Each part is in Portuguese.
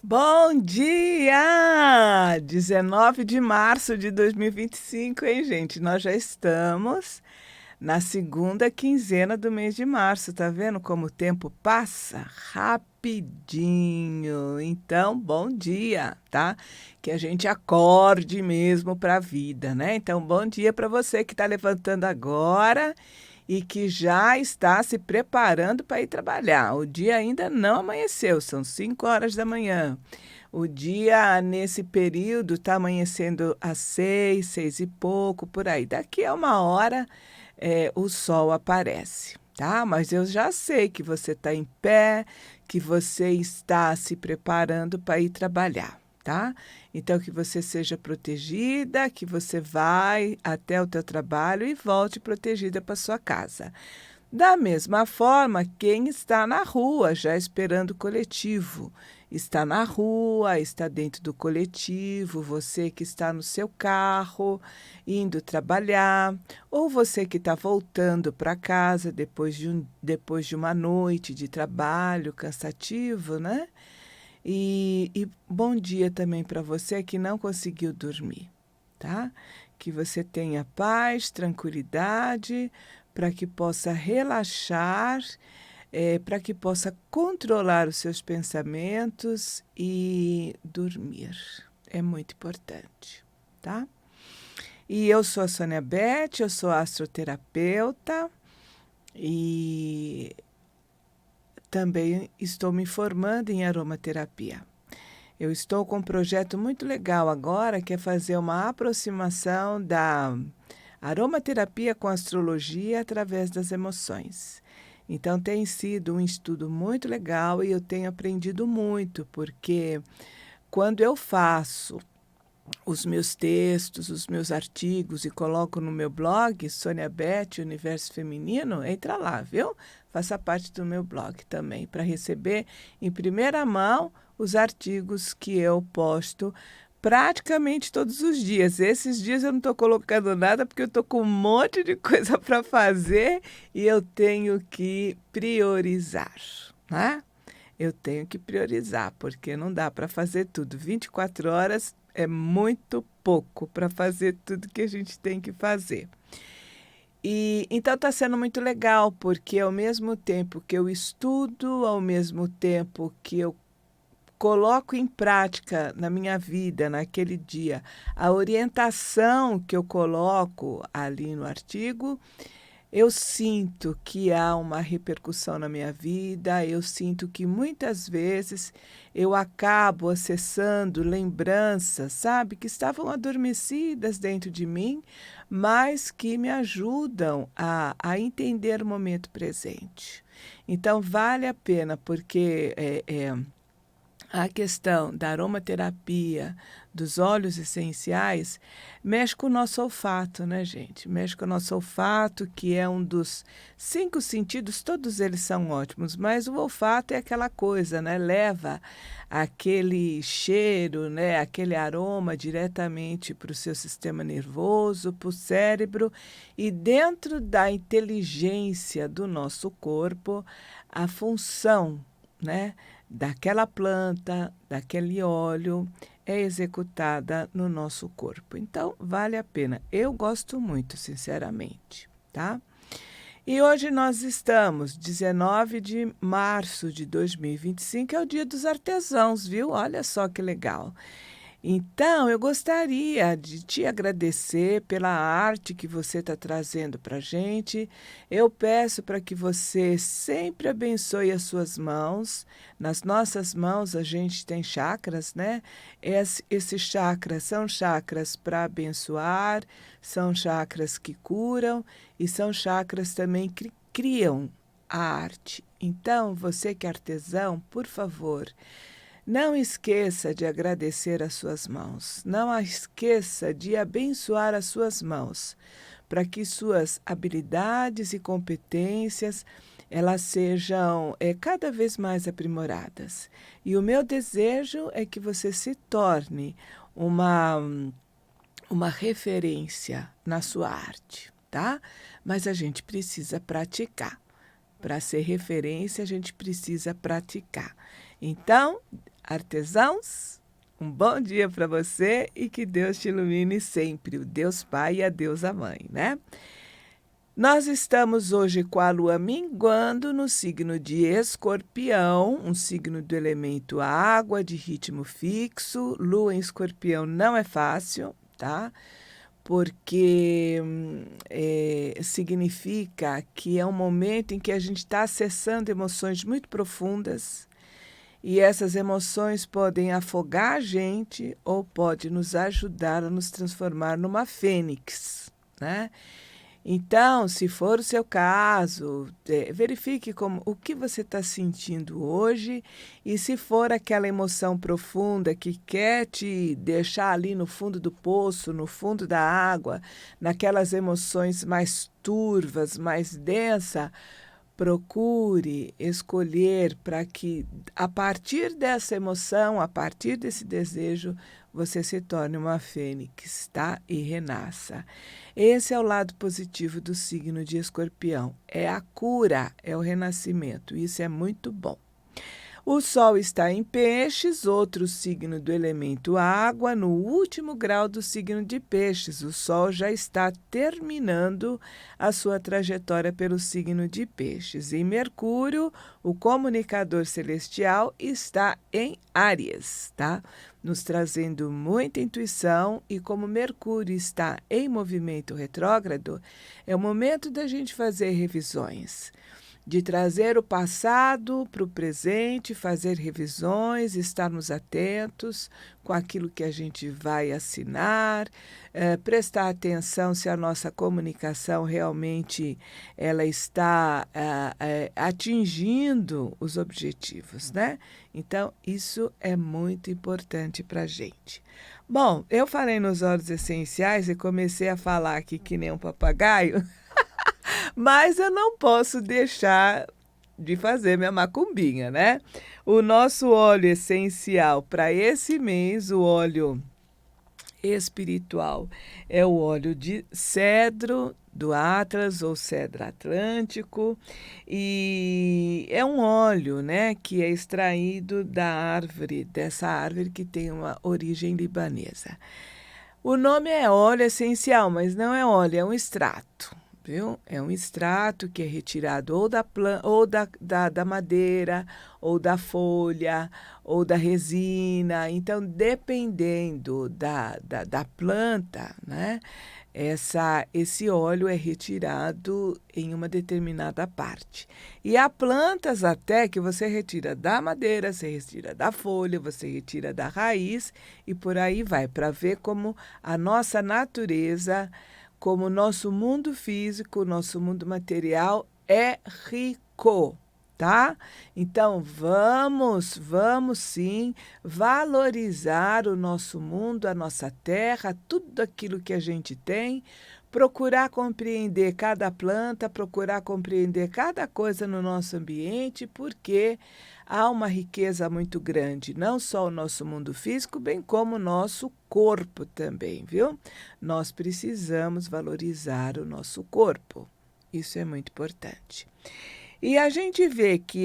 Bom dia! 19 de março de 2025, hein, gente? Nós já estamos na segunda quinzena do mês de março. Tá vendo como o tempo passa rapidinho? Então, bom dia, tá? Que a gente acorde mesmo para a vida, né? Então, bom dia para você que está levantando agora e que já está se preparando para ir trabalhar. O dia ainda não amanheceu, são 5 horas da manhã. O dia, nesse período, está amanhecendo às 6, 6 e pouco, por aí. Daqui a uma hora, o sol aparece, tá? Mas eu já sei que você está em pé, que você está se preparando para ir trabalhar, tá? Então, que você seja protegida, que você vai até o teu trabalho e volte protegida para sua casa. Da mesma forma, quem está na rua já esperando o coletivo, está na rua, está dentro do coletivo, você que está no seu carro, indo trabalhar, ou você que está voltando para casa depois de uma noite de trabalho cansativo, né? E bom dia também para você que não conseguiu dormir, tá? Que você tenha paz, tranquilidade, para que possa relaxar, para que possa controlar os seus pensamentos e dormir. É muito importante, tá? E eu sou a Sônia Beth, eu sou astroterapeuta e também estou me formando em aromaterapia. Eu estou com um projeto muito legal agora, que é fazer uma aproximação da aromaterapia com astrologia através das emoções. Então, tem sido um estudo muito legal e eu tenho aprendido muito, porque quando eu faço os meus textos, os meus artigos e coloco no meu blog, Sônia Beth, Universo Feminino, entra lá, viu? Faça parte do meu blog também, para receber em primeira mão os artigos que eu posto praticamente todos os dias. Esses dias eu não estou colocando nada porque eu estou com um monte de coisa para fazer e eu tenho que priorizar, né? Eu tenho que priorizar, porque não dá para fazer tudo. 24 horas é muito pouco para fazer tudo que a gente tem que fazer. E então está sendo muito legal, porque ao mesmo tempo que eu estudo, ao mesmo tempo que eu coloco em prática na minha vida, naquele dia, a orientação que eu coloco ali no artigo, eu sinto que há uma repercussão na minha vida, eu sinto que muitas vezes eu acabo acessando lembranças, sabe, que estavam adormecidas dentro de mim, mas que me ajudam a entender o momento presente. Então, vale a pena, porque a questão da aromaterapia, dos óleos essenciais, mexe com o nosso olfato, né, gente? Mexe com o nosso olfato, que é um dos 5 sentidos, todos eles são ótimos, mas o olfato é aquela coisa, né? Leva aquele cheiro, né? Aquele aroma diretamente para o seu sistema nervoso, para o cérebro, e dentro da inteligência do nosso corpo, a função, né, daquela planta, daquele óleo, é executada no nosso corpo. Então, vale a pena. Eu gosto muito, sinceramente, tá? E hoje nós estamos, 19 de março de 2025, é o Dia dos Artesãos, viu? Olha só que legal. Então, eu gostaria de te agradecer pela arte que você está trazendo para a gente. Eu peço para que você sempre abençoe as suas mãos. Nas nossas mãos a gente tem chakras, né? Esses chakras são chakras para abençoar, são chakras que curam e são chakras também que criam a arte. Então, você que é artesão, por favor, não esqueça de agradecer as suas mãos. Não esqueça de abençoar as suas mãos, para que suas habilidades e competências elas sejam cada vez mais aprimoradas. E o meu desejo é que você se torne uma referência na sua arte, tá? Mas a gente precisa praticar. Para ser referência, a gente precisa praticar. Então, artesãos, um bom dia para você e que Deus te ilumine sempre, o Deus Pai e a Deusa Mãe, né? Nós estamos hoje com a lua minguando no signo de Escorpião, um signo do elemento água, de ritmo fixo. Lua em Escorpião não é fácil, tá? Porque significa que é um momento em que a gente está acessando emoções muito profundas e essas emoções podem afogar a gente ou pode nos ajudar a nos transformar numa fênix, né? Então, se for o seu caso, verifique o que você está sentindo hoje e se for aquela emoção profunda que quer te deixar ali no fundo do poço, no fundo da água, naquelas emoções mais turvas, mais densas, procure escolher para que, a partir dessa emoção, a partir desse desejo, você se torne uma fênix, tá? E renasça. Esse é o lado positivo do signo de Escorpião. É a cura, é o renascimento. Isso é muito bom. O Sol está em Peixes, outro signo do elemento água, no último grau do signo de Peixes. O Sol já está terminando a sua trajetória pelo signo de Peixes. E Mercúrio, o comunicador celestial, está em Áries, tá? Nos trazendo muita intuição, e como Mercúrio está em movimento retrógrado, é o momento da gente fazer revisões, de trazer o passado para o presente, fazer revisões, estarmos atentos com aquilo que a gente vai assinar, prestar atenção se a nossa comunicação realmente ela está atingindo os objetivos, né? Então, isso é muito importante para a gente. Bom, eu falei nos óleos essenciais e comecei a falar aqui que nem um papagaio, mas eu não posso deixar de fazer minha macumbinha, né? O nosso óleo essencial para esse mês, o óleo espiritual, é o óleo de cedro do Atlas ou cedro atlântico, e é um óleo, né, que é extraído da árvore, dessa árvore que tem uma origem libanesa. O nome é óleo essencial, mas não é óleo, é um extrato. Viu? É um extrato que é retirado ou da madeira, ou da folha, ou da resina. Então, dependendo da planta, né, esse óleo é retirado em uma determinada parte. E há plantas até que você retira da madeira, você retira da folha, você retira da raiz e por aí vai, para ver como a nossa natureza, como o nosso mundo físico, nosso mundo material é rico, tá? Então, vamos sim valorizar o nosso mundo, a nossa terra, tudo aquilo que a gente tem, procurar compreender cada planta, procurar compreender cada coisa no nosso ambiente, porque há uma riqueza muito grande, não só o nosso mundo físico, bem como o nosso corpo também, viu? Nós precisamos valorizar o nosso corpo. Isso é muito importante. E a gente vê que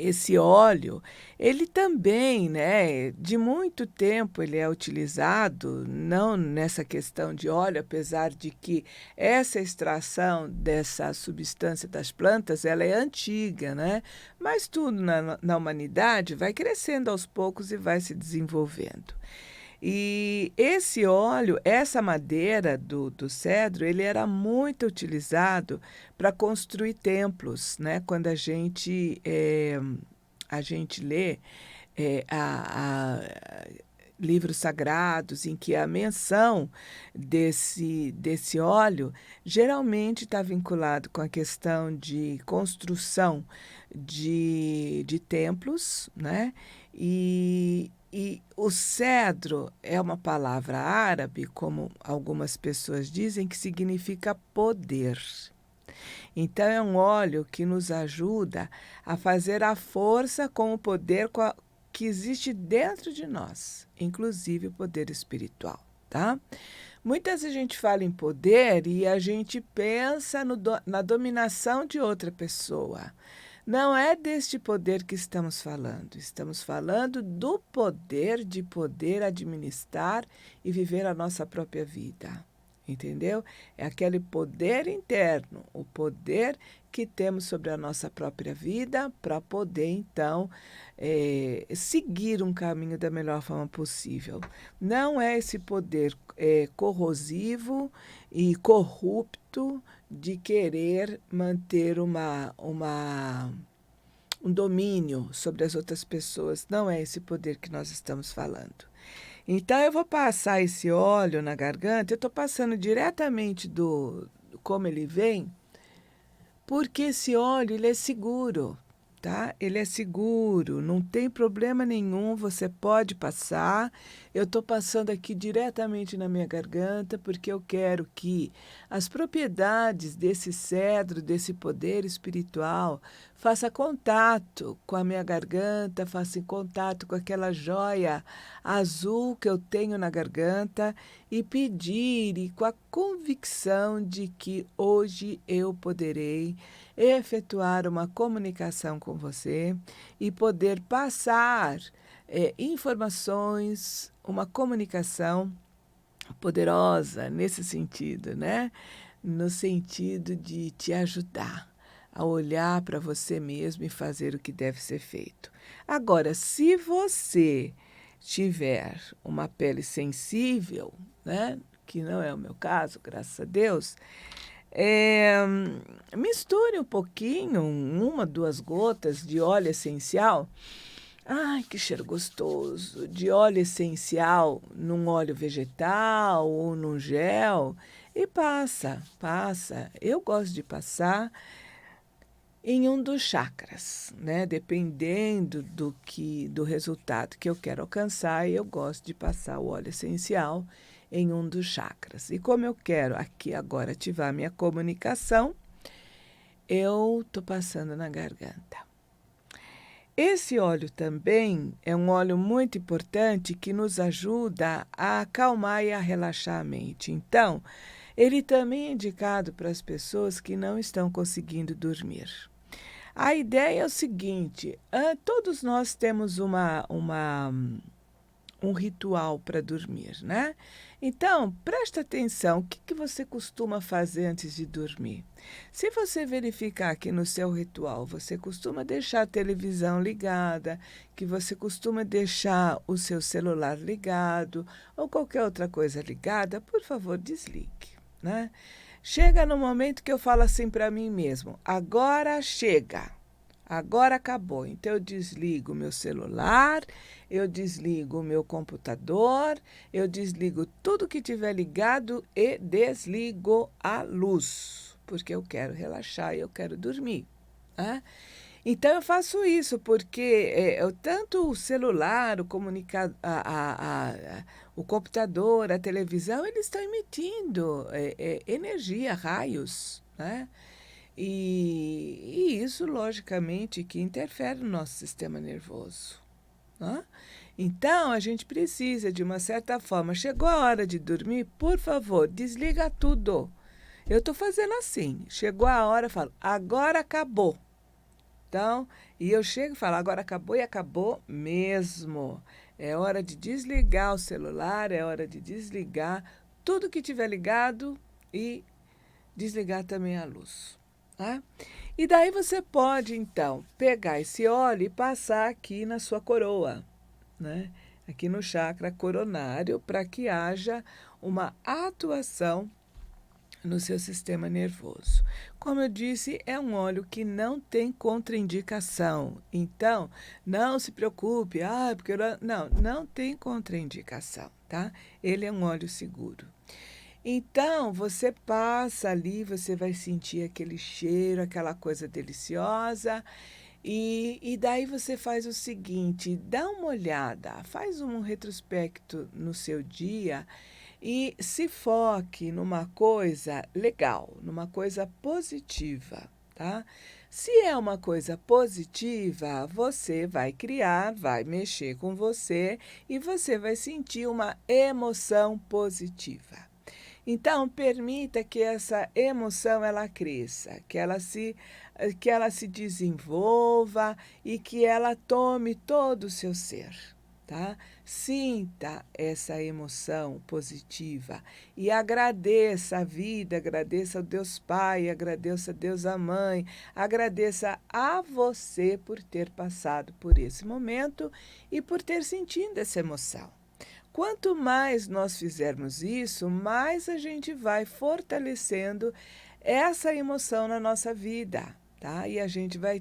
esse óleo, ele também, né, de muito tempo ele é utilizado, não nessa questão de óleo, apesar de que essa extração dessa substância das plantas, ela é antiga, né? Mas tudo na humanidade vai crescendo aos poucos e vai se desenvolvendo. E esse óleo, essa madeira do cedro, ele era muito utilizado para construir templos, né? Quando a gente lê livros sagrados em que a menção desse óleo geralmente está vinculado com a questão de construção de templos, né? E o cedro é uma palavra árabe, como algumas pessoas dizem, que significa poder. Então, é um óleo que nos ajuda a fazer a força com o poder que existe dentro de nós, inclusive o poder espiritual, tá? Muitas vezes a gente fala em poder e a gente pensa na dominação de outra pessoa, Não é deste poder que estamos falando do poder de poder administrar e viver a nossa própria vida. Entendeu? É aquele poder interno, o poder que temos sobre a nossa própria vida para poder, então, seguir um caminho da melhor forma possível. Não é esse poder corrosivo e corrupto de querer manter um domínio sobre as outras pessoas. Não é esse poder que nós estamos falando. Então, eu vou passar esse óleo na garganta, eu estou passando diretamente como ele vem, porque esse óleo ele é seguro, tá? Ele é seguro, não tem problema nenhum, você pode passar. Eu estou passando aqui diretamente na minha garganta, porque eu quero que as propriedades desse cedro, desse poder espiritual, faça contato com a minha garganta, faça contato com aquela joia azul que eu tenho na garganta e pedir, e com a convicção de que hoje eu poderei efetuar uma comunicação com você e poder passar informações, uma comunicação poderosa nesse sentido, né? No sentido de te ajudar a olhar para você mesmo e fazer o que deve ser feito. Agora, se você tiver uma pele sensível, né? Que não é o meu caso, graças a Deus, misture um pouquinho, 1, 2 gotas de óleo essencial. Ai, que cheiro gostoso! De óleo essencial num óleo vegetal ou num gel e passa. Eu gosto de passar em um dos chakras, né? Dependendo do resultado que eu quero alcançar, eu gosto de passar o óleo essencial em um dos chakras. E como eu quero aqui agora ativar a minha comunicação, eu estou passando na garganta. Esse óleo também é um óleo muito importante que nos ajuda a acalmar e a relaxar a mente. Então, ele também é indicado para as pessoas que não estão conseguindo dormir. A ideia é o seguinte: todos nós temos um ritual para dormir, né? Então, presta atenção, o que você costuma fazer antes de dormir? Se você verificar que no seu ritual você costuma deixar a televisão ligada, que você costuma deixar o seu celular ligado ou qualquer outra coisa ligada, por favor, desligue, né? Chega no momento que eu falo assim para mim mesmo: agora chega. Agora acabou. Então, eu desligo o meu celular, eu desligo o meu computador, eu desligo tudo que tiver ligado e desligo a luz, porque eu quero relaxar e eu quero dormir, né? Então, eu faço isso porque tanto o celular, o computador, a televisão, eles estão emitindo energia, raios, né? E isso, logicamente, que interfere no nosso sistema nervoso, né? Então, a gente precisa, de uma certa forma, chegou a hora de dormir, por favor, desliga tudo. Eu estou fazendo assim, chegou a hora, eu falo, agora acabou. Então, e eu chego e falo, agora acabou e acabou mesmo. É hora de desligar o celular, é hora de desligar tudo que tiver ligado e desligar também a luz. Tá? E daí você pode, então, pegar esse óleo e passar aqui na sua coroa, né? Aqui no chakra coronário, para que haja uma atuação no seu sistema nervoso. Como eu disse, é um óleo que não tem contraindicação. Então, não se preocupe, porque não tem contraindicação, tá? Ele é um óleo seguro. Então, você passa ali, você vai sentir aquele cheiro, aquela coisa deliciosa. E daí você faz o seguinte: dá uma olhada, faz um retrospecto no seu dia e se foque numa coisa legal, numa coisa positiva, tá? Se é uma coisa positiva, você vai criar, vai mexer com você e você vai sentir uma emoção positiva. Então, permita que essa emoção ela cresça, que ela se desenvolva e que ela tome todo o seu ser, tá? Sinta essa emoção positiva e agradeça a vida, agradeça ao Deus Pai, agradeça a Deus a Mãe, agradeça a você por ter passado por esse momento e por ter sentido essa emoção. Quanto mais nós fizermos isso, mais a gente vai fortalecendo essa emoção na nossa vida, tá? E a gente vai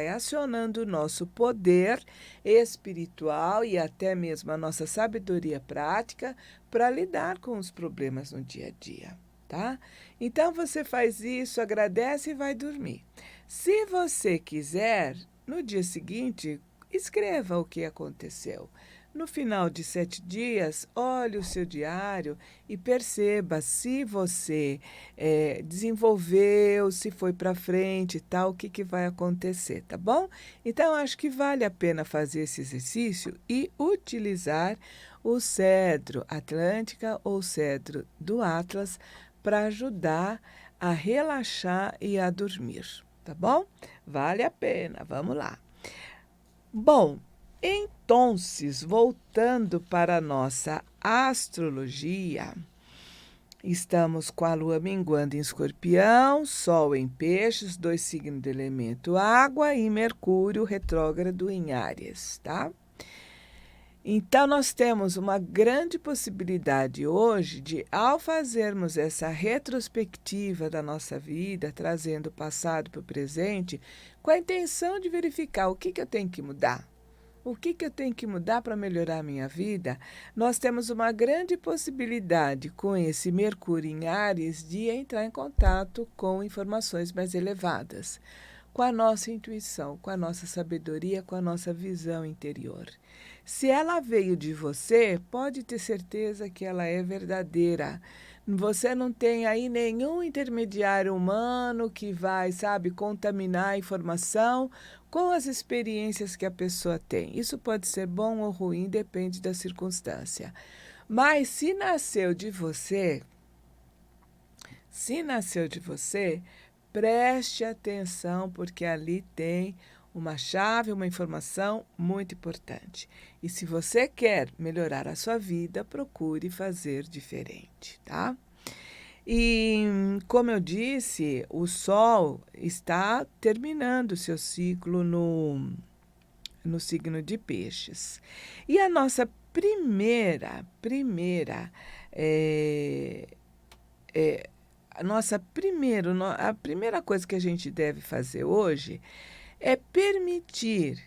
acionando o nosso poder espiritual e até mesmo a nossa sabedoria prática para lidar com os problemas no dia a dia, tá? Então você faz isso, agradece e vai dormir. Se você quiser, no dia seguinte, escreva o que aconteceu. No final de 7 dias, olhe o seu diário e perceba se você desenvolveu, se foi para frente e tal, o que vai acontecer, tá bom? Então, acho que vale a pena fazer esse exercício e utilizar o cedro Atlântica ou cedro do Atlas para ajudar a relaxar e a dormir, tá bom? Vale a pena, vamos lá. Bom, então, voltando para a nossa astrologia, estamos com a lua minguando em Escorpião, Sol em Peixes, 2 signos do elemento água e Mercúrio retrógrado em Áries, tá? Então, nós temos uma grande possibilidade hoje de, ao fazermos essa retrospectiva da nossa vida, trazendo o passado para o presente, com a intenção de verificar o que eu tenho que mudar. O que eu tenho que mudar para melhorar a minha vida? Nós temos uma grande possibilidade com esse Mercúrio em Áries de entrar em contato com informações mais elevadas, com a nossa intuição, com a nossa sabedoria, com a nossa visão interior. Se ela veio de você, pode ter certeza que ela é verdadeira. Você não tem aí nenhum intermediário humano que vai, sabe, contaminar a informação com as experiências que a pessoa tem. Isso pode ser bom ou ruim, depende da circunstância. Mas se nasceu de você, preste atenção, porque ali tem uma chave, uma informação muito importante. E se você quer melhorar a sua vida, procure fazer diferente, tá? E, como eu disse, o Sol está terminando o seu ciclo no signo de Peixes. E a nossa a primeira coisa que a gente deve fazer hoje é permitir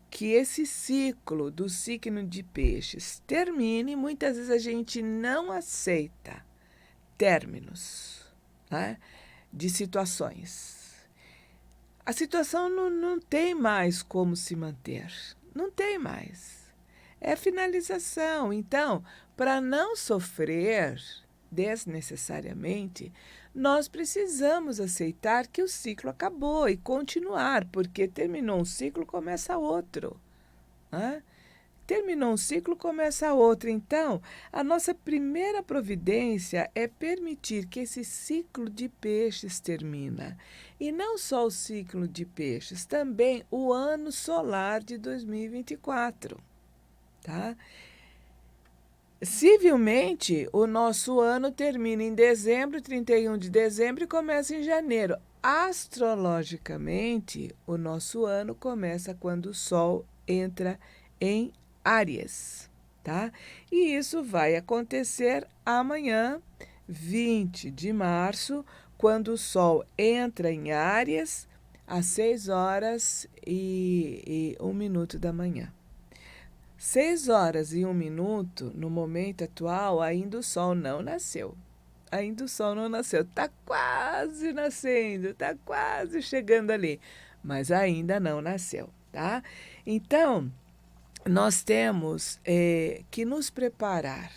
que esse ciclo do signo de Peixes termine. Muitas vezes a gente não aceita términos, né, de situações. A situação não tem mais como se manter. Não tem mais. É finalização. Então, para não sofrer desnecessariamente, nós precisamos aceitar que o ciclo acabou e continuar, porque terminou um ciclo, começa outro, né? Terminou um ciclo, começa outro. Então, a nossa primeira providência é permitir que esse ciclo de Peixes termina. E não só o ciclo de Peixes, também o ano solar de 2024, tá? Civilmente, o nosso ano termina em dezembro, 31 de dezembro, e começa em janeiro. Astrologicamente, o nosso ano começa quando o Sol entra em Áries, tá? E isso vai acontecer amanhã, 20 de março, quando o Sol entra em Áries, às 6h01 da manhã. 6h01, no momento atual, ainda o Sol não nasceu. Ainda o Sol não nasceu. Está quase nascendo, está quase chegando ali, mas ainda não nasceu, tá? Então, nós temos que nos preparar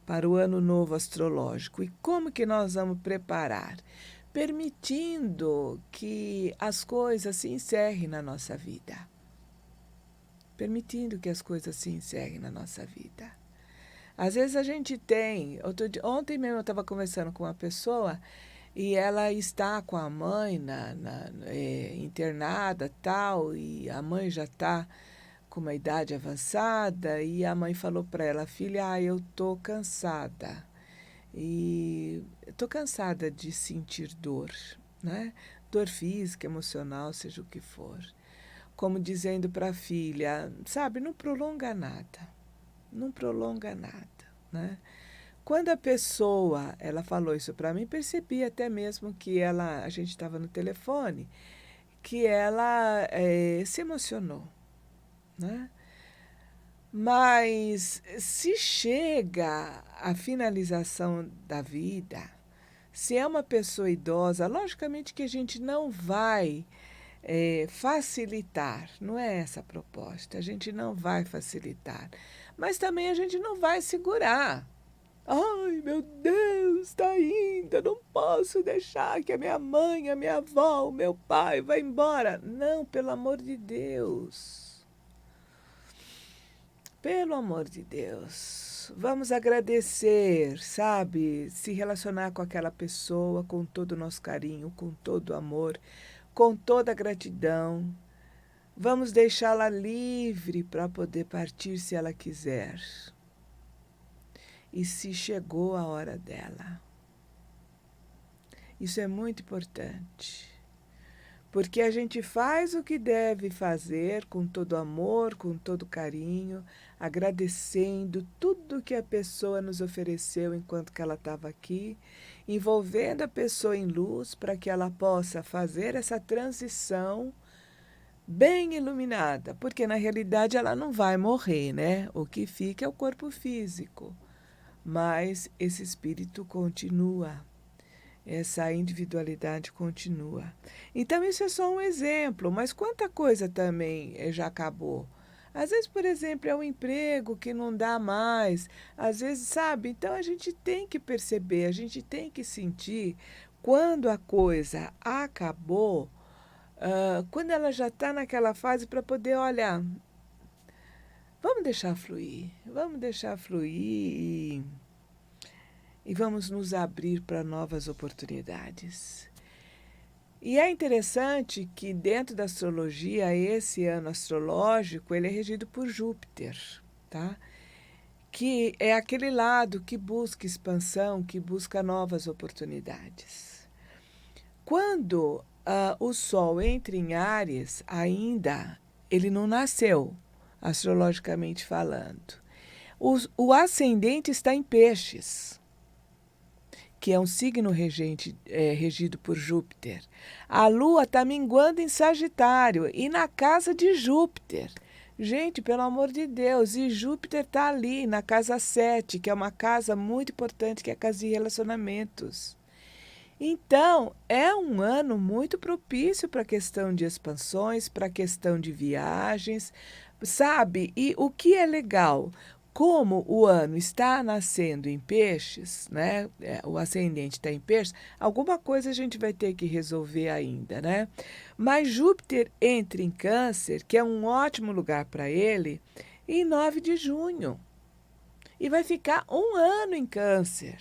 para o ano novo astrológico. E como que nós vamos preparar? Permitindo que as coisas se encerrem na nossa vida. Permitindo que as coisas se encerrem na nossa vida. Às vezes a gente tem. Ontem mesmo eu estava conversando com uma pessoa e ela está com a mãe internada tal, e a mãe já está com uma idade avançada, e a mãe falou para ela, filha, eu tô cansada. E estou cansada de sentir dor, né? Dor física, emocional, seja o que for. Como dizendo para a filha, sabe, não prolonga nada, não prolonga nada, né? Quando a pessoa, ela falou isso para mim, percebi até mesmo que a gente estava no telefone, que ela se emocionou, né? Mas se chega à finalização da vida, se é uma pessoa idosa, logicamente que a gente não vai facilitar, não é essa a proposta, a gente não vai facilitar, mas também a gente não vai segurar. Ai, meu Deus, está indo, eu não posso deixar que a minha mãe, a minha avó, o meu pai vá embora. Não, pelo amor de Deus. Pelo amor de Deus, vamos agradecer, sabe? Se relacionar com aquela pessoa com todo o nosso carinho, com todo o amor, com toda a gratidão. Vamos deixá-la livre para poder partir se ela quiser. E se chegou a hora dela. Isso é muito importante. Porque a gente faz o que deve fazer com todo amor, com todo carinho, agradecendo tudo que a pessoa nos ofereceu enquanto que ela estava aqui, envolvendo a pessoa em luz para que ela possa fazer essa transição bem iluminada, porque na realidade ela não vai morrer, né? O que fica é o corpo físico, mas esse espírito continua. Essa individualidade continua. Então, isso é só um exemplo, mas quanta coisa também já acabou. Às vezes, por exemplo, é um emprego que não dá mais, às vezes, sabe? Então, a gente tem que perceber, a gente tem que sentir quando a coisa acabou, quando ela já está naquela fase para poder, olha, vamos deixar fluir e vamos nos abrir para novas oportunidades. E é interessante que dentro da astrologia, esse ano astrológico, ele é regido por Júpiter, tá? Que é aquele lado que busca expansão, que busca novas oportunidades. Quando o Sol entra em Áries, ainda ele não nasceu, astrologicamente falando. O ascendente está em Peixes, que é um signo regido por Júpiter. A Lua está minguando em Sagitário e na casa de Júpiter. Gente, pelo amor de Deus, e Júpiter está ali na casa 7, que é uma casa muito importante, que é a casa de relacionamentos. Então, é um ano muito propício para a questão de expansões, para a questão de viagens, sabe? E o que é legal? Como o ano está nascendo em peixes, né? O ascendente está em peixes, alguma coisa a gente vai ter que resolver ainda, né? Mas Júpiter entra em Câncer, que é um ótimo lugar para ele, em 9 de junho. E vai ficar um ano em Câncer.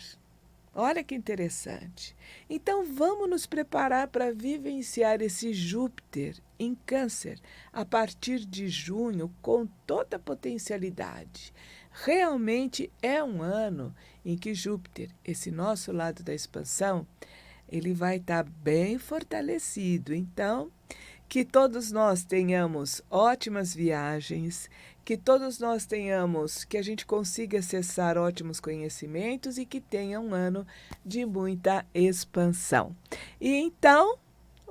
Olha que interessante. Então, vamos nos preparar para vivenciar esse Júpiter em Câncer a partir de junho com toda a potencialidade. Realmente é um ano em que Júpiter, esse nosso lado da expansão, ele vai estar bem fortalecido. Então, que todos nós tenhamos ótimas viagens, que todos nós tenhamos, que a gente consiga acessar ótimos conhecimentos e que tenha um ano de muita expansão. E então,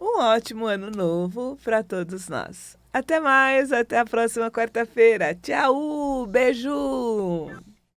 um ótimo ano novo para todos nós. Até mais, até a próxima quarta-feira. Tchau, beijo!